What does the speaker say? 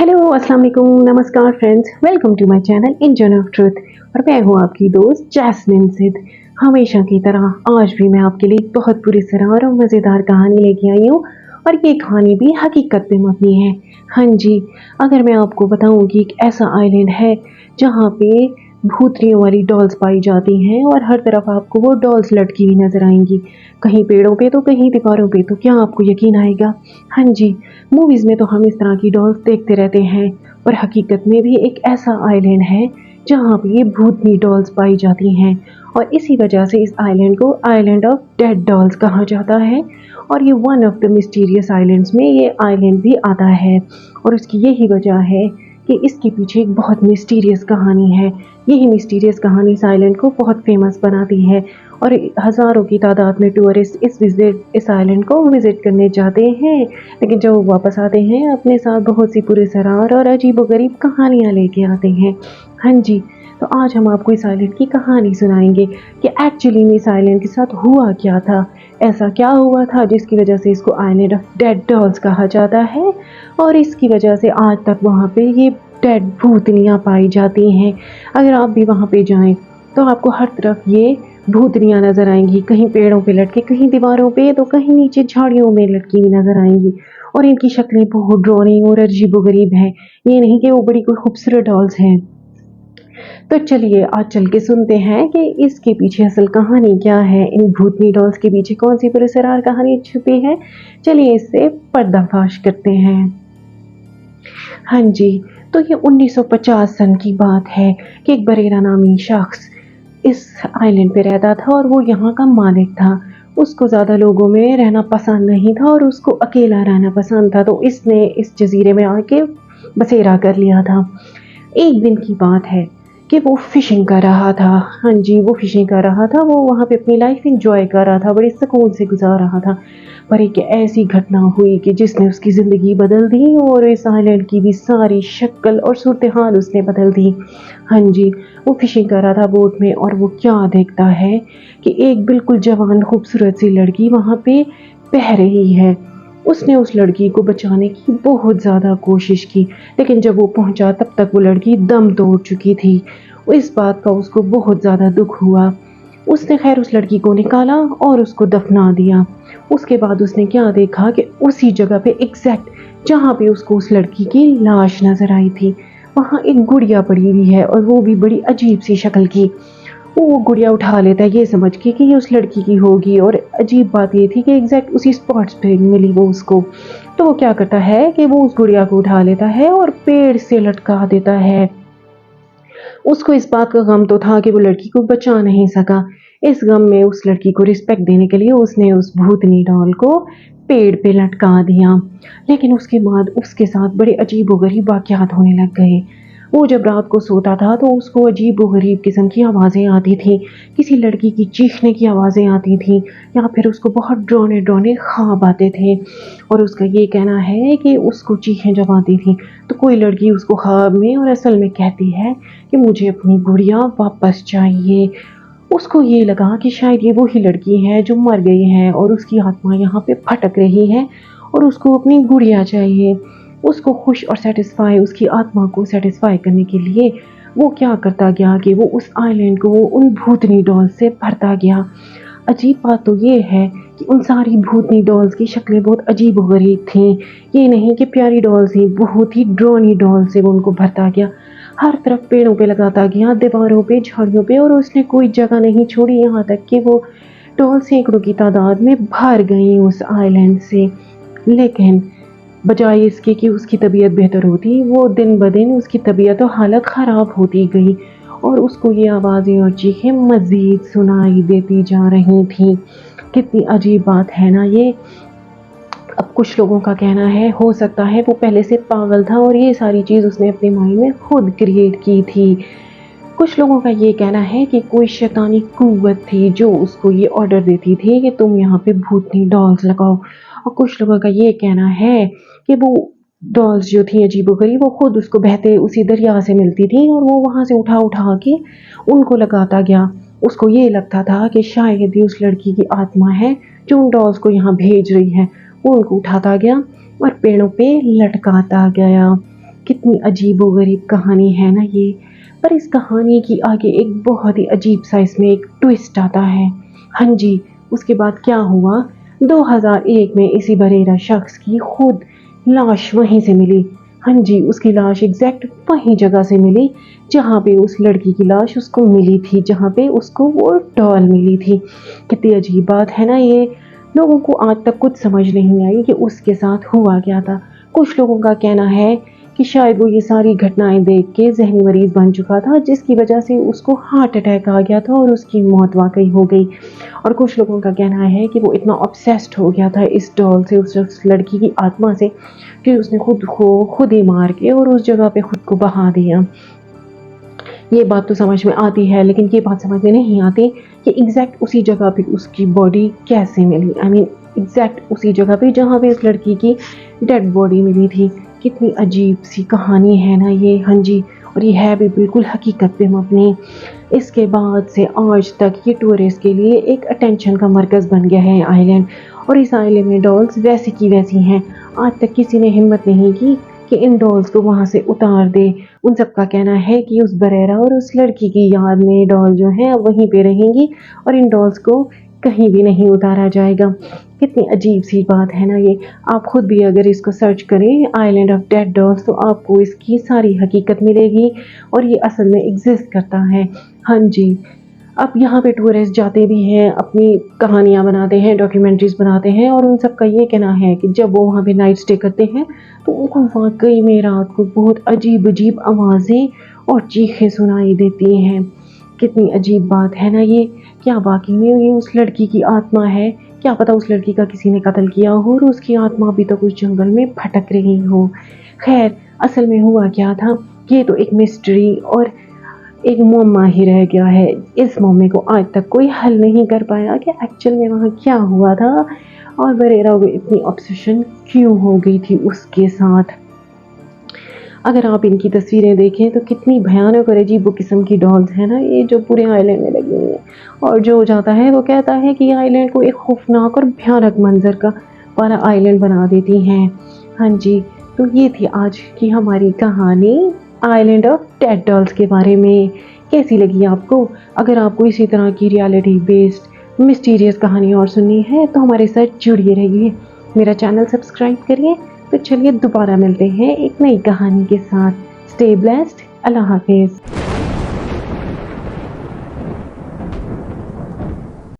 Hello अस्सलाम वालेकुम, नमस्कार friends, welcome to my channel in journey of truth. और मैं हूँ आपकी दोस्त जैस्मिन सिद्ध। हमेशा की तरह आज भी मैं आपके लिए बहुत पुरस्कार और मज़ेदार कहानी लेके आई हूँ। और ये कहानी भी हकीकत पे मबनी है। हाँ जी, अगर मैं आपको बताऊँ कि एक ऐसा आइलैंड है जहाँ पे भूतनियों वाली डॉल्स पाई जाती हैं और हर तरफ आपको वो डॉल्स लटकी हुई नजर आएंगी, कहीं पेड़ों पे तो कहीं दीवारों पे। तो क्या आपको यकीन आएगा? हाँ जी, मूवीज में तो हम इस तरह की डॉल्स देखते रहते हैं, पर हकीकत में भी एक ऐसा आइलैंड है जहाँ पे ये भूतनी डॉल्स पाई जाती हैं। और इसी वजह से इस आइलैंड को आइलैंड ऑफ डेड डॉल्स कहा जाता है। और ये one of the mysterious islands में ये आइलैंड भी आता है। और उसकी यही वजह है कि इसके पीछे एक बहुत मिस्टीरियस कहानी है। यही मिस्टीरियस कहानी इस आइलैंड को बहुत फेमस बनाती है। और हज़ारों की तादाद में टूरिस्ट इस आइलैंड को विज़िट करने जाते हैं, लेकिन जब वो वापस आते हैं अपने साथ बहुत सी पुरस्कार और अजीबोगरीब कहानियाँ लेके आते हैं। हाँ जी, तो आज हम आपको इस आइलैंड की कहानी सुनाएंगे कि एक्चुअली में इस आइलैंड के साथ हुआ क्या था। ऐसा क्या हुआ था जिसकी वजह से इसको आइलैंड ऑफ डेड डॉल्स कहा जाता है, और इसकी वजह से आज तक वहाँ पे ये डेड भूतनियाँ पाई जाती हैं। अगर आप भी वहाँ पे जाएं तो आपको हर तरफ ये भूतनियाँ नजर आएंगी, कहीं पेड़ों पे लटके, कहीं दीवारों पे, तो कहीं नीचे झाड़ियों में लटकी हुई नजर आएंगी। और इनकी शक्लें बहुत डरावनी और अजीबोगरीब हैं। ये नहीं कि वो बड़ी कोई खूबसूरत डॉल्स हैं। तो चलिए आज चल के सुनते हैं कि इसके पीछे असल कहानी क्या है, इन भूतनी डॉल्स के पीछे कौन सी पुरस्कार कहानी छुपी है। चलिए इससे पर्दाफाश करते हैं। हाँ जी, तो ये 1950 सन की बात है कि एक बरेरा नामी शख्स इस आइलैंड पे रहता था और वो यहाँ का मालिक था। उसको ज़्यादा लोगों में रहना पसंद नहीं था और उसको अकेला रहना पसंद था, तो इसने इस जजीरे में आके बसेरा कर लिया था। एक दिन की बात है कि वो फिशिंग कर रहा था। हाँ जी, वो फिशिंग कर रहा था, वो वहाँ पे अपनी लाइफ एंजॉय कर रहा था, बड़े सुकून से गुजार रहा था। पर एक ऐसी घटना हुई कि जिसने उसकी ज़िंदगी बदल दी और इस आइलैंड की भी सारी शक्ल और सूरत हाल उसने बदल दी। हाँ जी, वो फिशिंग कर रहा था बोट में और वो क्या देखता है कि एक बिल्कुल जवान खूबसूरत सी लड़की वहाँ पे बह रही है। उसने उस लड़की को बचाने की बहुत ज़्यादा कोशिश की, लेकिन जब वो पहुंचा तब तक वो लड़की दम तोड़ चुकी थी। इस बात का उसको बहुत ज़्यादा दुख हुआ। उसने खैर उस लड़की को निकाला और उसको दफना दिया। उसके बाद उसने क्या देखा कि उसी जगह पे एग्जैक्ट जहाँ पे उसको उस लड़की की लाश नजर आई थी, वहाँ एक गुड़िया पड़ी हुई है, और वो भी बड़ी अजीब सी शक्ल की। वो गुड़िया उठा लेता है ये समझ के कि ये उस लड़की की होगी, और अजीब बात ये थी कि एग्जैक्ट उसी स्पॉट्स पे मिली वो उसको। तो वो क्या करता है कि वो उस गुड़िया को उठा लेता है और पेड़ से लटका देता है। उसको इस बात का गम तो था कि वो लड़की को बचा नहीं सका। इस गम में उस लड़की को रिस्पेक्ट देने के लिए उसने उस भूतनी डॉल को पेड़ पे लटका दिया। लेकिन उसके बाद उसके साथ बड़े अजीबोगरीब वाक़यात होने लग गए। वो जब रात को सोता था तो उसको अजीबोगरीब किस्म की आवाज़ें आती थी। किसी लड़की की चीखने की आवाज़ें आती थी, या फिर उसको बहुत डरावने डरावने ख्वाब आते थे। और उसका ये कहना है कि उसको चीखें जब आती थी तो कोई लड़की उसको ख्वाब में और असल में कहती है कि मुझे अपनी गुड़िया वापस चाहिए। उसको ये लगा कि शायद ये वही लड़की है जो मर गई है और उसकी आत्मा यहाँ पे भटक रही है और उसको अपनी गुड़िया चाहिए। उसको खुश और सेटिस्फाई, उसकी आत्मा को सेटिस्फाई करने के लिए वो क्या करता गया कि वो उस आइलैंड को उन भूतनी डॉल से भरता गया। अजीब बात तो ये है कि उन सारी भूतनी डॉल्स की शक्लें बहुत अजीब व गरीब थीं। ये नहीं कि प्यारी डॉल्स थी, बहुत ही ड्रोनी डॉल से वो उनको भरता गया। हर तरफ पेड़ों पे लगाता गया, दीवारों पे, झाड़ियों पे, और उसने कोई जगह नहीं छोड़ी, यहाँ तक कि वो डॉल सैकड़ों की तादाद में भर गई उस आइलैंड से। लेकिन बजाय इसके कि उसकी तबीयत बेहतर होती, वो दिन ब दिन उसकी तबीयत और हालत ख़राब होती गई, और उसको ये आवाज़ें और चीखें मज़ीद सुनाई देती जा रही थीं। कितनी अजीब बात है ना ये। अब कुछ लोगों का कहना है हो सकता है वो पहले से पागल था और ये सारी चीज़ उसने अपने माइंड में खुद क्रिएट की थी। कुछ लोगों का ये कहना है कि कोई शैतानी कुव्वत थी जो उसको ये ऑर्डर देती थी कि तुम यहाँ पे भूतनी डॉल्स लगाओ। और कुछ लोगों का ये कहना है कि वो डॉल्स जो थी अजीबोगरीब, वो खुद उसको बहते उसी दरिया से मिलती थी और वो वहाँ से उठा उठा के उनको लगाता गया। उसको ये लगता था कि शायद ये उस लड़की की आत्मा है जो उन डॉल्स को यहाँ भेज रही है। वो उनको उठाता गया और पेड़ों पे लटकाता गया। कितनी अजीब व गरीब कहानी है ना ये। पर इस कहानी की आगे एक बहुत ही अजीब सा इसमें एक ट्विस्ट आता है। हाँ जी, उसके बाद क्या हुआ, 2001 में इसी बरेरा शख्स की खुद लाश वहीं से मिली। हाँ जी, उसकी लाश एग्जैक्ट वही जगह से मिली जहाँ पे उस लड़की की लाश उसको मिली थी, जहाँ पे उसको वो डॉल मिली थी। कितनी अजीब बात है ना ये। लोगों को आज तक कुछ समझ नहीं आई कि उसके साथ हुआ क्या था। कुछ लोगों का कहना है कि शायद वो ये सारी घटनाएं देख के ज़हनी मरीज बन चुका था, जिसकी वजह से उसको हार्ट अटैक आ गया था और उसकी मौत वाकई हो गई। और कुछ लोगों का कहना है कि वो इतना ऑब्सेस्ड हो गया था इस डॉल से, उस लड़की की आत्मा से, कि उसने खुद को खुद ही मार के और उस जगह पे खुद को बहा दिया। ये बात तो समझ में आती है, लेकिन ये बात समझ में नहीं आती कि एग्जैक्ट उसी जगह पे उसकी बॉडी कैसे मिली। आई मीन एग्जैक्ट उसी जगह पे जहाँ पे उस लड़की की डेड बॉडी मिली थी। कितनी अजीब सी कहानी है ना ये। हाँ जी, और ये है भी बिल्कुल हकीकत पे मबनी। इसके बाद से आज तक ये टूरिस्ट के लिए एक अटेंशन का मरकज़ बन गया है आइलैंड। और इस आइलैंड में डॉल्स वैसी की वैसी हैं। आज तक किसी ने हिम्मत नहीं की कि इन डॉल्स को वहाँ से उतार दे। उन सब का कहना है कि उस बरेरा और उस लड़की की याद में डॉल जो है वहीं पे रहेंगी और इन डॉल्स को कहीं भी नहीं उतारा जाएगा। कितनी अजीब सी बात है ना ये। आप खुद भी अगर इसको सर्च करें आइलैंड ऑफ डेड डॉल्स, तो आपको इसकी सारी हकीकत मिलेगी और ये असल में एग्जिस्ट करता है। हाँ जी, अब यहाँ पे टूरिस्ट जाते भी हैं, अपनी कहानियाँ बनाते हैं, डॉक्यूमेंट्रीज बनाते हैं, और उन सब का ये कहना है कि जब वो वहाँ पे नाइट स्टे करते हैं तो उनको वाकई में रात को बहुत अजीब अजीब आवाज़ें और चीखें सुनाई देती हैं। कितनी अजीब बात है ना ये। क्या वाकई में ये उस लड़की की आत्मा है? क्या पता उस लड़की का किसी ने कत्ल किया हो और उसकी आत्मा अभी तक उस जंगल में भटक रही हो। खैर, असल में हुआ क्या था, ये तो एक मिस्ट्री और एक मुअम्मा ही रह गया है। इस मुअम्मे को आज तक कोई हल नहीं कर पाया कि एक्चुअल में वहाँ क्या हुआ था और बरेरा को इतनी ऑब्सेशन क्यों हो गई थी उसके साथ। अगर आप इनकी तस्वीरें देखें तो कितनी भयानक और अजीब किस्म की डॉल्स हैं ना ये, जो पूरे आइलैंड में लगी हुई हैं। और जो जाता है वो कहता है कि आइलैंड को एक खौफनाक और भयानक मंजर का वाला आइलैंड बना देती हैं। हाँ जी, तो ये थी आज की हमारी कहानी आइलैंड ऑफ डेड डॉल्स के बारे में। कैसी लगी आपको? अगर आपको इसी तरह की रियलिटी बेस्ड मिस्टीरियस कहानी और सुननी है तो हमारे साथ जुड़िए रहिए। मेरा चैनल सब्सक्राइब करिए। तो चलिए दोबारा मिलते हैं एक नई कहानी के साथ। Stay blessed. अल्लाह हाफिज़।